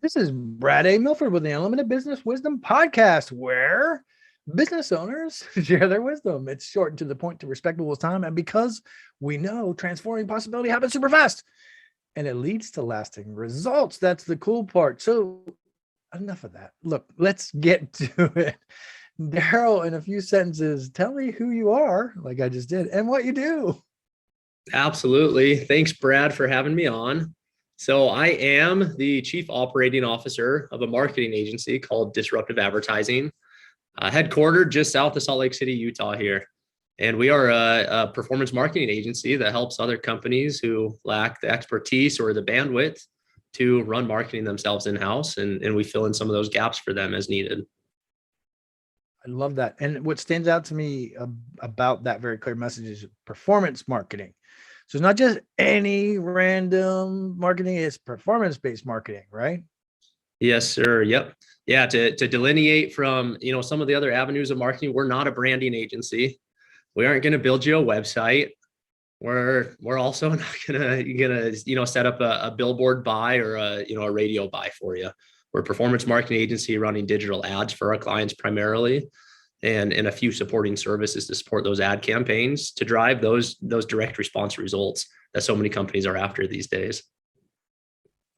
This is Brad A. Milford with the Unlimited Business Wisdom Podcast, where business owners share their wisdom. It's short and to the point to respectable time. And because we know transforming possibility happens super fast and it leads to lasting results. That's the cool part. So enough of that. Look, let's get to it. Daryl, in a few sentences, tell me who you are, like I just did, and what you do. Absolutely. Thanks, Brad, for having me on. So I am the Chief Operating Officer of a marketing agency called Disruptive Advertising, headquartered just south of Salt Lake City, Utah here. And we are a performance marketing agency that helps other companies who lack the expertise or the bandwidth to run marketing themselves in-house. And we fill in some of those gaps for them as needed. I love that. And what stands out to me about that very clear message is performance marketing. So it's not just any random marketing, it's performance-based marketing, right? Yes, sir. Yep. Yeah. To delineate from, some of the other avenues of marketing, we're not a branding agency. We aren't going to build you a website. We're also not gonna set up a billboard buy or a radio buy for you. We're a performance marketing agency running digital ads for our clients primarily, and a few supporting services to support those ad campaigns to drive those direct response results that so many companies are after these days.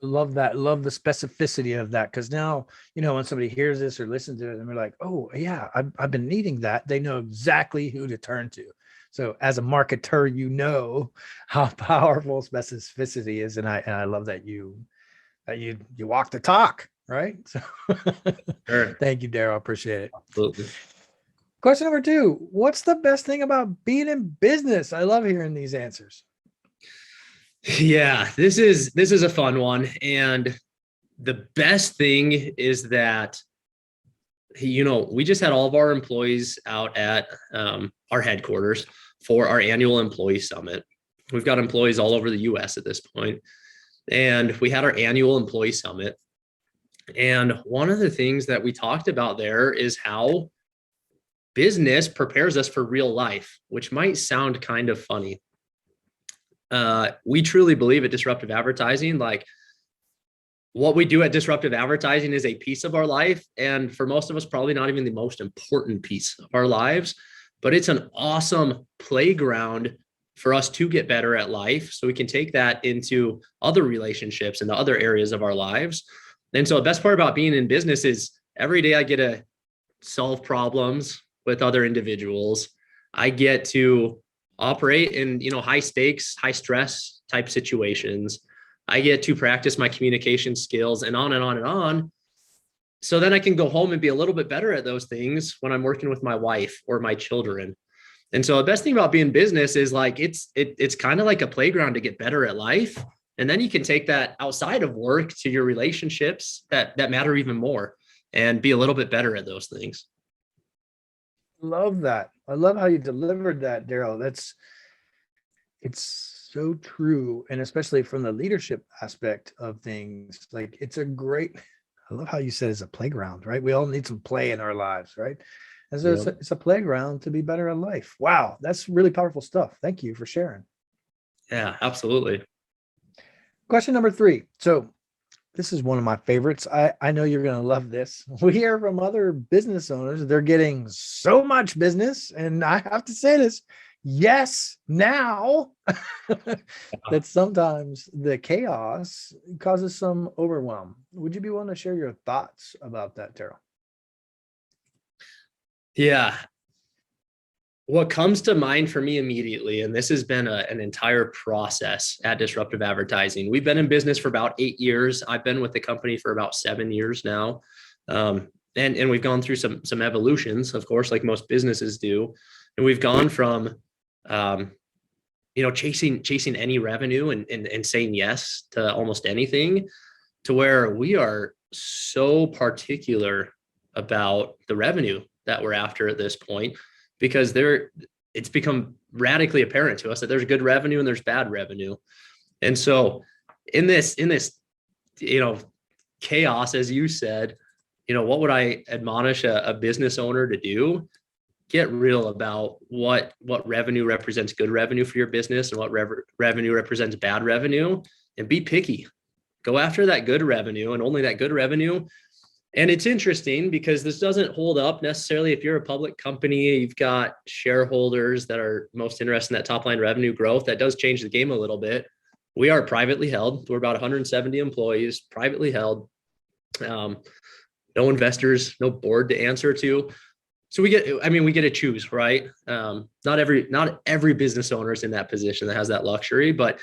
Love that. Love the specificity of that. Because now, when somebody hears this or listens to it and they're like, oh yeah, I've been needing that. They know exactly who to turn to. So as a marketer, you know how powerful specificity is. And I love that you walk the talk, right? So Sure. Thank you, Daryl. I appreciate it. Absolutely. Question number 2, what's the best thing about being in business? I love hearing these answers. Yeah, this is a fun one. And the best thing is that, we just had all of our employees out at our headquarters for our annual employee summit. We've got employees all over the US at this point, and we had our annual employee summit. And one of the things that we talked about there is how business prepares us for real life, which might sound kind of funny. We truly believe at Disruptive Advertising, like what we do at Disruptive Advertising is a piece of our life. And for most of us, probably not even the most important piece of our lives, but it's an awesome playground for us to get better at life. So we can take that into other relationships and the other areas of our lives. And so the best part about being in business is every day I get to solve problems with other individuals. I get to operate in, high stakes, high stress type situations. I get to practice my communication skills and on and on and on. So then I can go home and be a little bit better at those things when I'm working with my wife or my children. And so the best thing about being in business is like, it's kind of like a playground to get better at life. And then you can take that outside of work to your relationships that matter even more and be a little bit better at those things. Love that. I love how you delivered that, Daryl. It's so true. And especially from the leadership aspect of things, like I love how you said it's a playground, right? We all need some play in our lives, right? And so it's a playground to be better in life. Wow. That's really powerful stuff. Thank you for sharing. Yeah, absolutely. Question number 3. So this is one of my favorites. I know you're going to love this. We hear from other business owners, they're getting so much business. And I have to say this, yes, now that sometimes the chaos causes some overwhelm. Would you be willing to share your thoughts about that, Daryl? Yeah. What comes to mind for me immediately, and this has been an entire process at Disruptive Advertising. We've been in business for about 8 years. I've been with the company for about 7 years now. And we've gone through some evolutions, of course, like most businesses do. And we've gone from, chasing any revenue and saying yes to almost anything, to where we are so particular about the revenue that we're after at this point, because it's become radically apparent to us that there's good revenue and there's bad revenue. And so in this, chaos, as you said, what would I admonish a business owner to do? Get real about what revenue represents good revenue for your business and what revenue represents bad revenue, and be picky. Go after that good revenue and only that good revenue. And it's interesting because this doesn't hold up necessarily if you're a public company, you've got shareholders that are most interested in that top line revenue growth. That does change the game a little bit. We are privately held. We're about 170 employees, privately held. No investors, no board to answer to. So we get to choose, right? Not every business owner is in that position that has that luxury, but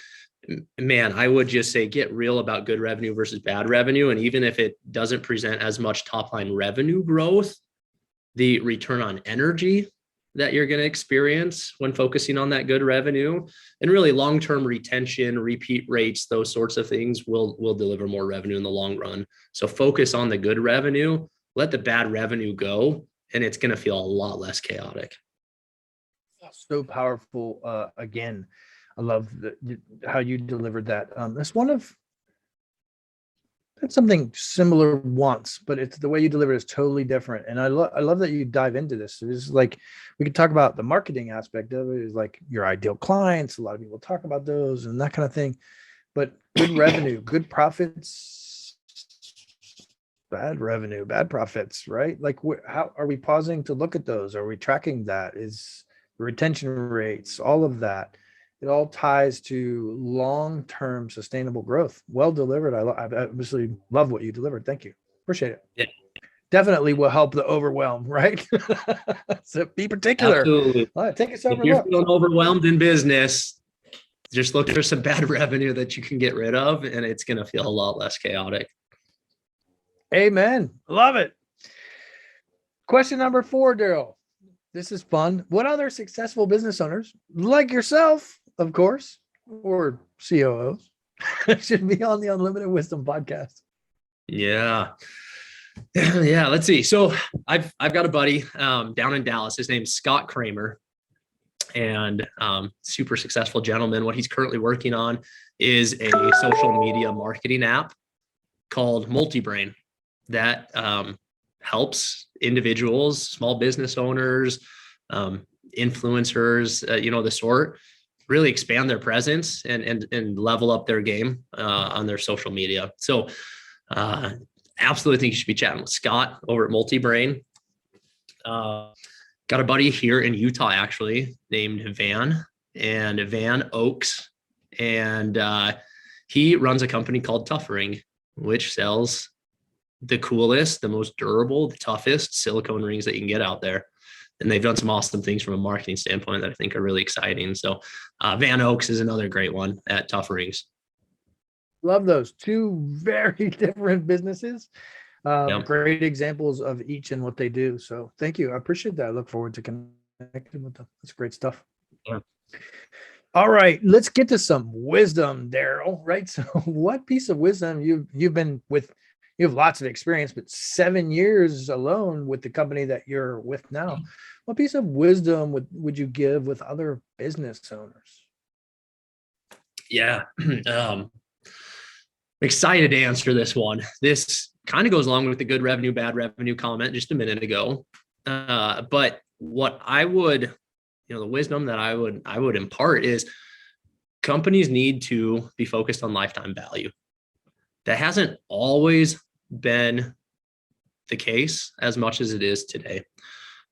man, I would just say get real about good revenue versus bad revenue. And even if it doesn't present as much top line revenue growth, the return on energy that you're going to experience when focusing on that good revenue and really long-term retention, repeat rates, those sorts of things will deliver more revenue in the long run. So focus on the good revenue, let the bad revenue go, and it's going to feel a lot less chaotic. So powerful. Again, I love how you delivered that. That's something similar once, but it's the way you deliver is totally different. And I love that you dive into this. This is like, we could talk about the marketing aspect of it, is like your ideal clients. A lot of people talk about those and that kind of thing, but good revenue, good profits, bad revenue, bad profits, right? Like, how are we pausing to look at those? Are we tracking that? Is retention rates, all of that? It all ties to long-term sustainable growth. Well delivered. I obviously love what you delivered. Thank you. Appreciate it. Yeah. Definitely will help the overwhelm, right? So be particular. Absolutely. All right, take us over. If you're feeling overwhelmed in business, just look for some bad revenue that you can get rid of, and it's going to feel a lot less chaotic. Amen. Love it. Question number 4, Daryl. This is fun. What other successful business owners, like yourself, of course, or COOs, should be on the Unlimited Wisdom podcast? Yeah. Yeah. Let's see. So I've got a buddy down in Dallas. His name's 𝐋𝐞𝐚𝐝, and super successful gentleman. What he's currently working on is a social media marketing app called Multibrain that helps individuals, small business owners, influencers, the sort, really expand their presence and level up their game on their social media. So absolutely think you should be chatting with Scott over at Multibrain. Got a buddy here in Utah, actually, named Van Oaks. And he runs a company called Tuffering, which sells the coolest, the most durable, the toughest silicone rings that you can get out there. And they've done some awesome things from a marketing standpoint that I think are really exciting. So Van Oaks is another great one at Tufferings. Love those. 2 very different businesses. Yep. Great examples of each and what they do. So thank you. I appreciate that. I look forward to connecting with them. That's great stuff. Yeah. All right, let's get to some wisdom, Daryl, right? So what piece of wisdom you've been with? You have lots of experience, but 7 years alone with the company that you're with now. What piece of wisdom would you give with other business owners? Yeah. Excited to answer this one. This kind of goes along with the good revenue, bad revenue comment just a minute ago. But what I would, the wisdom that I would impart is companies need to be focused on lifetime value. That hasn't always been the case as much as it is today,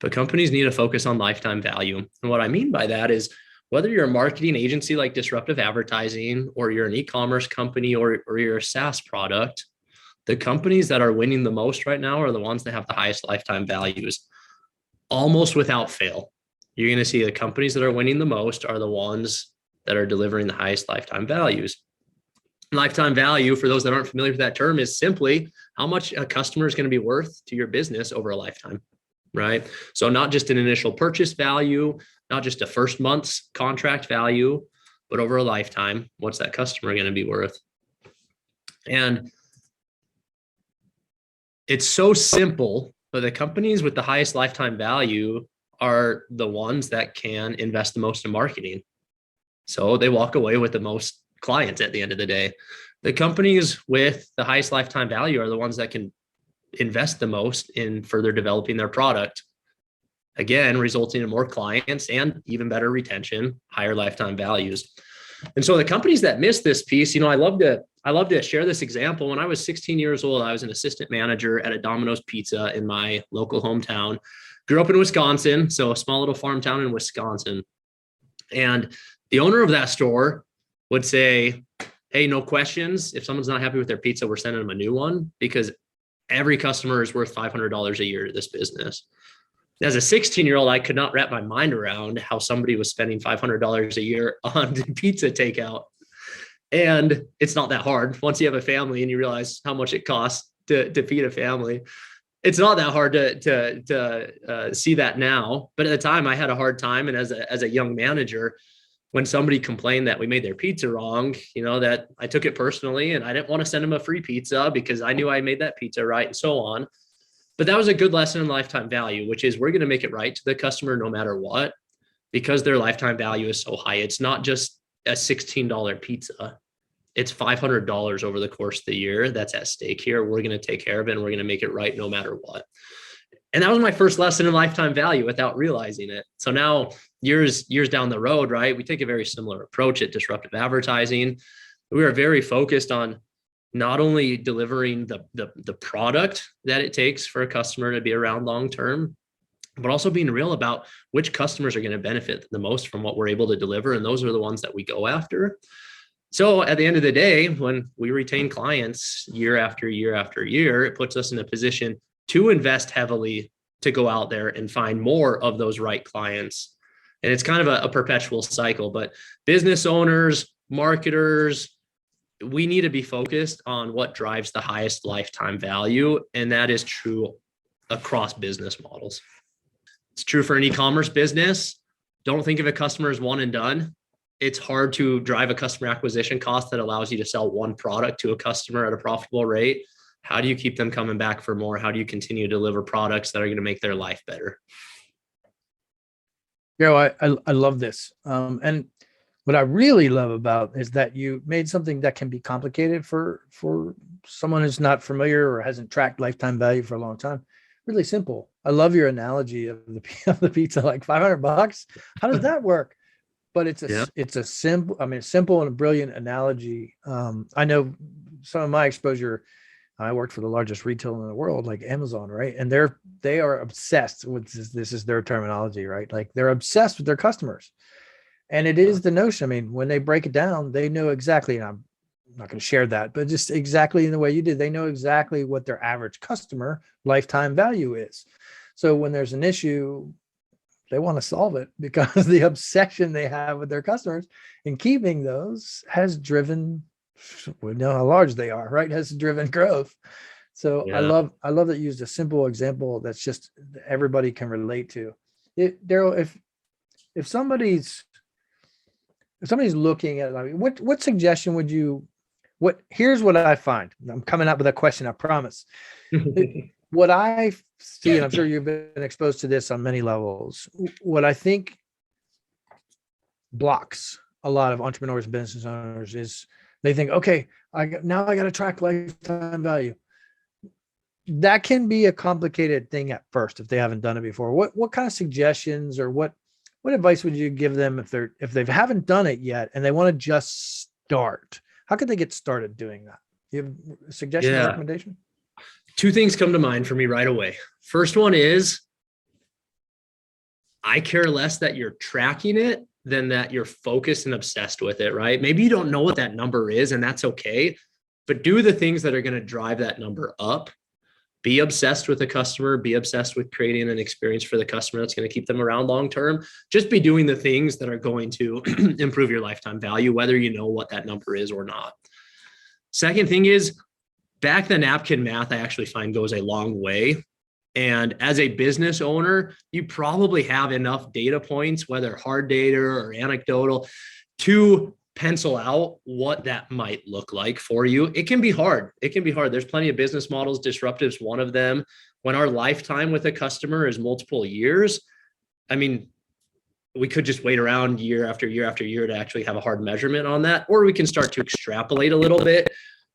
but companies need to focus on lifetime value. And what I mean by that is whether you're a marketing agency like Disruptive Advertising, or you're an e-commerce company, or you're a SaaS product, the companies that are winning the most right now are the ones that have the highest lifetime values. Almost without fail, you're going to see the companies that are winning the most are the ones that are delivering the highest lifetime values. Lifetime value, for those that aren't familiar with that term, is simply how much a customer is going to be worth to your business over a lifetime, right? So not just an initial purchase value, not just a first month's contract value, but over a lifetime, what's that customer going to be worth? And it's so simple, but the companies with the highest lifetime value are the ones that can invest the most in marketing. So they walk away with the most clients at the end of the day. The companies with the highest lifetime value are the ones that can invest the most in further developing their product, again, resulting in more clients and even better retention, higher lifetime values. And so the companies that miss this piece, I love to share this example. When I was 16 years old, I was an assistant manager at a Domino's Pizza in my local hometown. Grew up in Wisconsin, so a small little farm town in Wisconsin. And the owner of that store would say, hey, no questions. If someone's not happy with their pizza, we're sending them a new one, because every customer is worth $500 a year to this business. As a 16-year-old, I could not wrap my mind around how somebody was spending $500 a year on pizza takeout. And it's not that hard. Once you have a family and you realize how much it costs to feed a family, it's not that hard to see that now. But at the time, I had a hard time. And as a young manager, when somebody complained that we made their pizza wrong, that I took it personally, and I didn't want to send them a free pizza because I knew I made that pizza right, and so on. But that was a good lesson in lifetime value, which is we're going to make it right to the customer no matter what, because their lifetime value is so high. It's not just a $16 pizza. It's $500 over the course of the year that's at stake here. We're going to take care of it, and we're going to make it right no matter what. And that was my first lesson in lifetime value without realizing it. So now years down the road, right, we take a very similar approach at Disruptive Advertising. We are very focused on not only delivering the product that it takes for a customer to be around long-term, but also being real about which customers are going to benefit the most from what we're able to deliver. And those are the ones that we go after. So at the end of the day, when we retain clients year after year after year, it puts us in a position to invest heavily to go out there and find more of those right clients. And it's kind of a perpetual cycle, but business owners, marketers, we need to be focused on what drives the highest lifetime value. And that is true across business models. It's true for an e-commerce business. Don't think of a customer as one and done. It's hard to drive a customer acquisition cost that allows you to sell one product to a customer at a profitable rate. How do you keep them coming back for more? How do you continue to deliver products that are going to make their life better? I love this. And what I really love about is that you made something that can be complicated for someone who's not familiar or hasn't tracked lifetime value for a long time. Really simple. I love your analogy of the pizza, like $500. How does that work? But it's a simple and a brilliant analogy. I know some of my exposure. I worked for the largest retailer in the world, like Amazon, right? And they are obsessed with this is their terminology, right? Like they're obsessed with their customers. And it is the notion. I mean, when they break it down, they know exactly, and I'm not going to share that, but just exactly in the way you did, they know exactly what their average customer lifetime value is. So when there's an issue, they want to solve it because the obsession they have with their customers and keeping those has driven, we know how large they are, right? Has driven growth. So I love that you used a simple example that's just everybody can relate to. Daryl, if somebody's looking at, I mean, what suggestion would you, here's what I find. I'm coming up with a question, I promise. What I see, and I'm sure you've been exposed to this on many levels, what I think blocks a lot of entrepreneurs and business owners is they think, okay, I got to track lifetime value. That can be a complicated thing at first if they haven't done it before. What kind of suggestions or what advice would you give them if they haven't done it yet and they want to just start? How could they get started doing that? Do you have a suggestion or recommendation? Two things come to mind for me right away. First one is, I care less that you're tracking it than that you're focused and obsessed with it, right? Maybe you don't know what that number is, and that's okay, but do the things that are going to drive that number up. Be obsessed with the customer, be obsessed with creating an experience for the customer that's going to keep them around long-term. Just be doing the things that are going to improve your lifetime value, whether you know what that number is or not. Second thing is, back the napkin math, I actually find goes a long way. And as a business owner, you probably have enough data points, whether hard data or anecdotal, to pencil out what that might look like for you. It can be hard. There's plenty of business models. Disruptive's one of them. When our lifetime with a customer is multiple years, I mean, we could just wait around year after year after year to actually have a hard measurement on that, or we can start to extrapolate a little bit.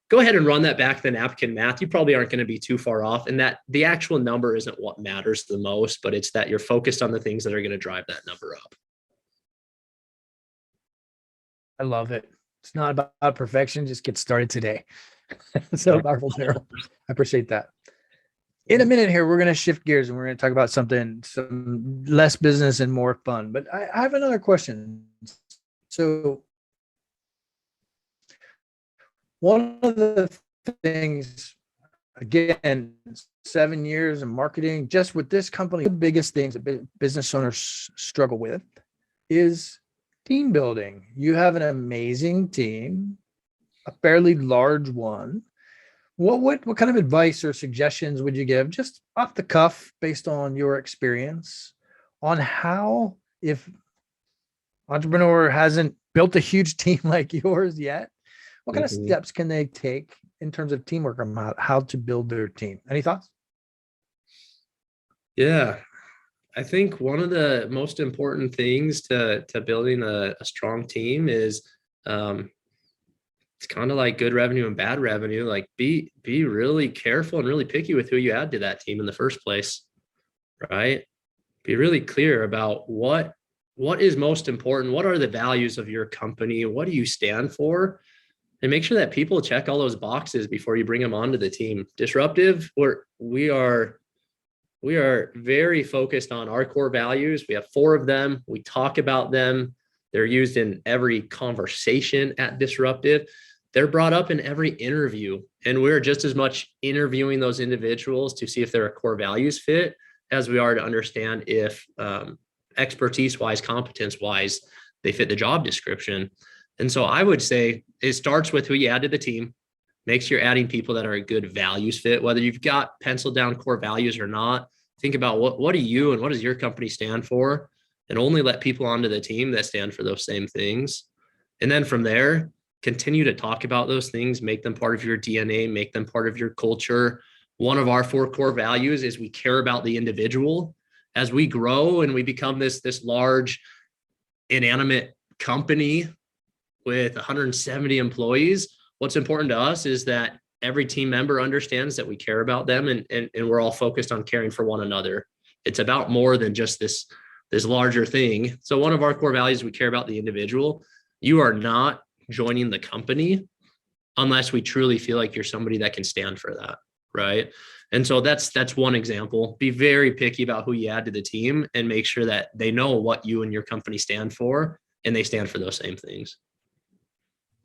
Go ahead and run that back the napkin math. You probably aren't going to be too far off, and that the actual number isn't what matters the most, but it's that you're focused on the things that are going to drive that number up. I love it. It's not about perfection. Just get started today. So powerful, Daryl. I appreciate that. In a minute here, we're going to shift gears and we're going to talk about some less business and more fun. But I have another question. So one of the things, again, 7 years in marketing, just with this company, the biggest things that business owners struggle with is team building. You have an amazing team, a fairly large one. What kind of advice or suggestions would you give, just off the cuff, based on your experience, on how, if entrepreneur hasn't built a huge team like yours yet, what kind of steps can they take in terms of teamwork, or how to build their team? Any thoughts? Yeah, I think one of the most important things to building a strong team is it's kind of like good revenue and bad revenue. Like be really careful and really picky with who you add to that team in the first place, right? Be really clear about what is most important. What are the values of your company? What do you stand for? And make sure that people check all those boxes before you bring them onto the team. Disruptive, we are very focused on our core values. We have 4 of them. We talk about them. They're used in every conversation at Disruptive. They're brought up in every interview. And we're just as much interviewing those individuals to see if their core values fit as we are to understand if expertise-wise, competence-wise, they fit the job description. And so I would say it starts with who you add to the team. Make sure you're adding people that are a good values fit, whether you've got penciled down core values or not. Think about what do you and what does your company stand for, and only let people onto the team that stand for those same things. And then from there, continue to talk about those things, make them part of your DNA, make them part of your culture. One of our 4 core values is we care about the individual. As we grow and we become this large inanimate company with 170 employees, what's important to us is that every team member understands that we care about them, and we're all focused on caring for one another. It's about more than just this larger thing. So one of our core values, we care about the individual. You are not joining the company unless we truly feel like you're somebody that can stand for that, right? And so that's one example. Be very picky about who you add to the team and make sure that they know what you and your company stand for, and they stand for those same things.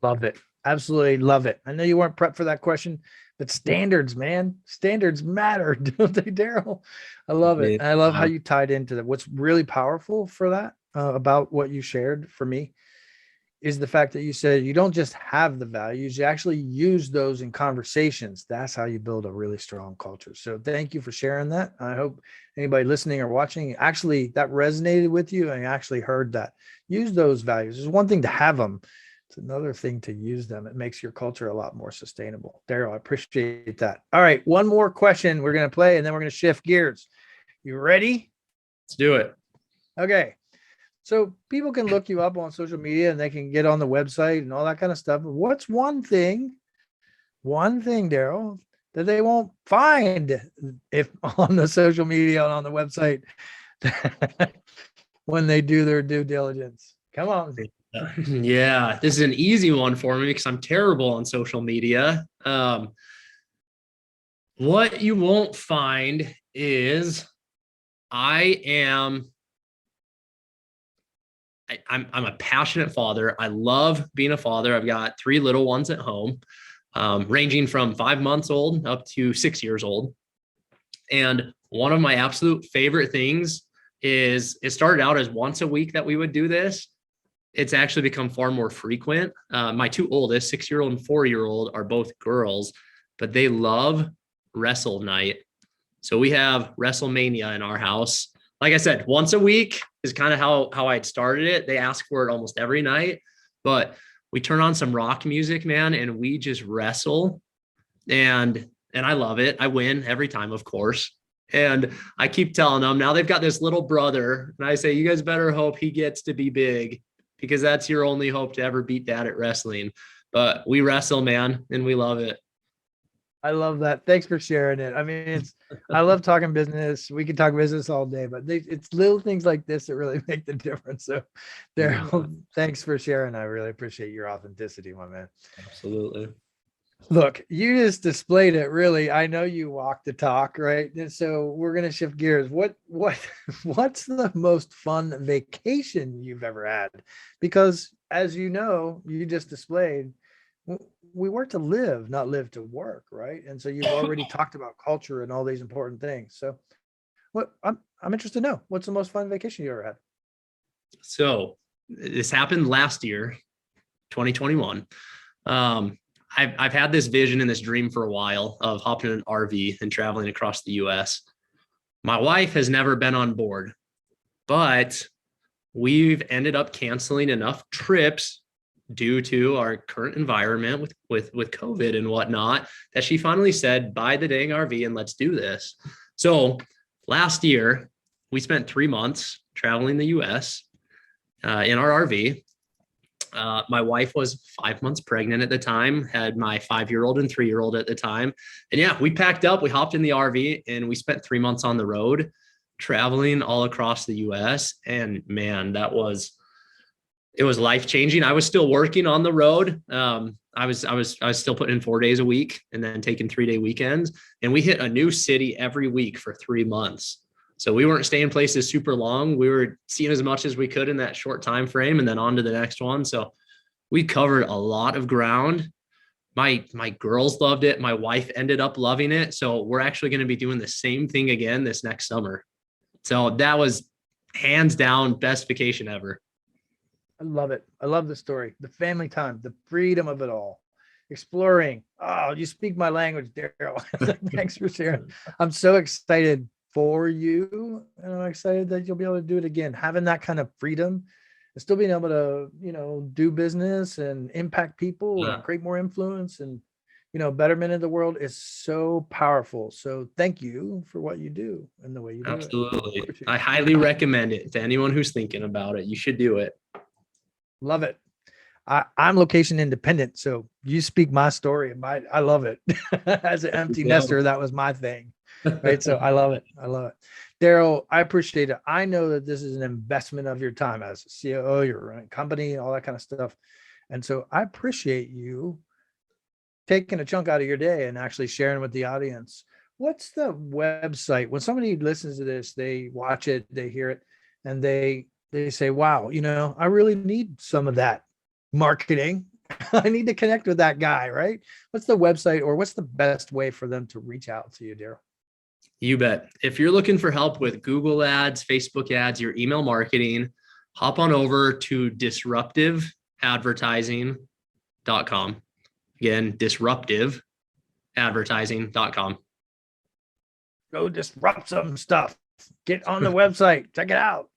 Love it. Absolutely love it. I know you weren't prepped for that question, but standards, man, standards matter, don't they, Daryl? I love it. I love how you tied into that. What's really powerful for that, about what you shared for me, is the fact that you said you don't just have the values, you actually use those in conversations. That's how you build a really strong culture. So thank you for sharing that. I hope anybody listening or watching, actually that resonated with you and actually heard that. Use those values. It's one thing to have them. It's another thing to use them. It makes your culture a lot more sustainable. Daryl, I appreciate that. All right, one more question we're going to play, and then we're going to shift gears. You ready? Let's do it. Okay. So people can look you up on social media and they can get on the website and all that kind of stuff. What's one thing, Daryl, that they won't find if on the social media and on the website when they do their due diligence? Come on. Yeah, this is an easy one for me because I'm terrible on social media. What you won't find is I'm a passionate father. I love being a father. I've got 3 little ones at home, ranging from 5 months old up to 6 years old. And one of my absolute favorite things is, it started out as once a week that we would do this. It's actually become far more frequent. My 2 oldest, 6-year-old and 4-year-old, are both girls, but they love wrestle night. So we have WrestleMania in our house. Like I said, once a week is kind of how I'd started it. They ask for it almost every night, but we turn on some rock music, man, and we just wrestle. And I love it. I win every time, of course. And I keep telling them, now they've got this little brother, and I say, you guys better hope he gets to be big, because that's your only hope to ever beat dad at wrestling. But we wrestle, man, and we love it. I love that. Thanks for sharing it. I mean, I love talking business. We could talk business all day, but it's little things like this that really make the difference. So, Yeah, Daryl, thanks for sharing. I really appreciate your authenticity, my man. absolutely. Look, you just displayed it really. I know you walk the talk, right? And so we're gonna shift gears. What's the most fun vacation you've ever had? Because as you know, you just displayed we work to live, not live to work, right? And so you've already talked about culture and all these important things. So what I'm interested to know, what's the most fun vacation you ever had? So this happened last year, 2021. I've had this vision and this dream for a while of hopping in an RV and traveling across the US. My wife has never been on board, but we've ended up canceling enough trips due to our current environment with COVID and whatnot, that she finally said, buy the dang RV and let's do this. So last year, we spent 3 months traveling the US in our RV. My wife was 5 months pregnant at the time, had my 5-year-old and 3-year-old at the time. And yeah, we packed up, we hopped in the RV and we spent 3 months on the road traveling all across the US. And man, it was life-changing. I was still working on the road. I was still putting in 4 days a week and then taking 3-day weekends. And we hit a new city every week for 3 months. So we weren't staying places super long. We were seeing as much as we could in that short time frame and then on to the next one. So we covered a lot of ground. My girls loved it. My wife ended up loving it. So we're actually going to be doing the same thing again this next summer. So that was hands down best vacation ever. I love it. I love the story, the family time, the freedom of it all, exploring. Oh, you speak my language, Daryl. Thanks for sharing. I'm so excited for you, and I'm excited that you'll be able to do it again. Having that kind of freedom and still being able to, do business and impact people and create more influence and, betterment in the world is so powerful. So thank you for what you do and the way you do it. Absolutely. I highly recommend it to anyone who's thinking about it. You should do it. Love it. I'm location independent, so you speak my story. I love it. As an empty nester, that was my thing, right? So I love it. I love it. Daryl, I appreciate it. I know that this is an investment of your time as a COO, you're running a company, all that kind of stuff. And so I appreciate you taking a chunk out of your day and actually sharing with the audience. What's the website? When somebody listens to this, they watch it, they hear it, and they say, wow, I really need some of that marketing. I need to connect with that guy, right? What's the website or what's the best way for them to reach out to you, Daryl? You bet. If you're looking for help with Google ads, Facebook ads, your email marketing, hop on over to disruptiveadvertising.com. Again, disruptiveadvertising.com. Go disrupt some stuff. Get on the website. Check it out.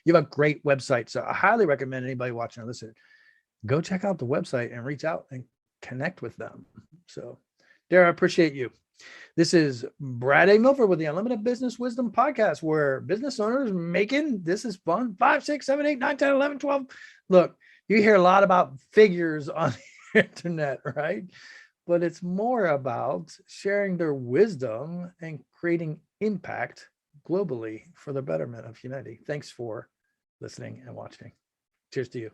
You have a great website. So I highly recommend anybody watching or listening, go check out the website and reach out and connect with them. So, Daryl, I appreciate you. This is Brad A. Milford with the Unlimited Business Wisdom Podcast, where business owners this is fun. 5, 6, 7, 8, 9, 10, 11, 12. Look, you hear a lot about figures on the internet, right? But it's more about sharing their wisdom and creating impact globally for the betterment of humanity. Thanks for listening and watching. Cheers to you.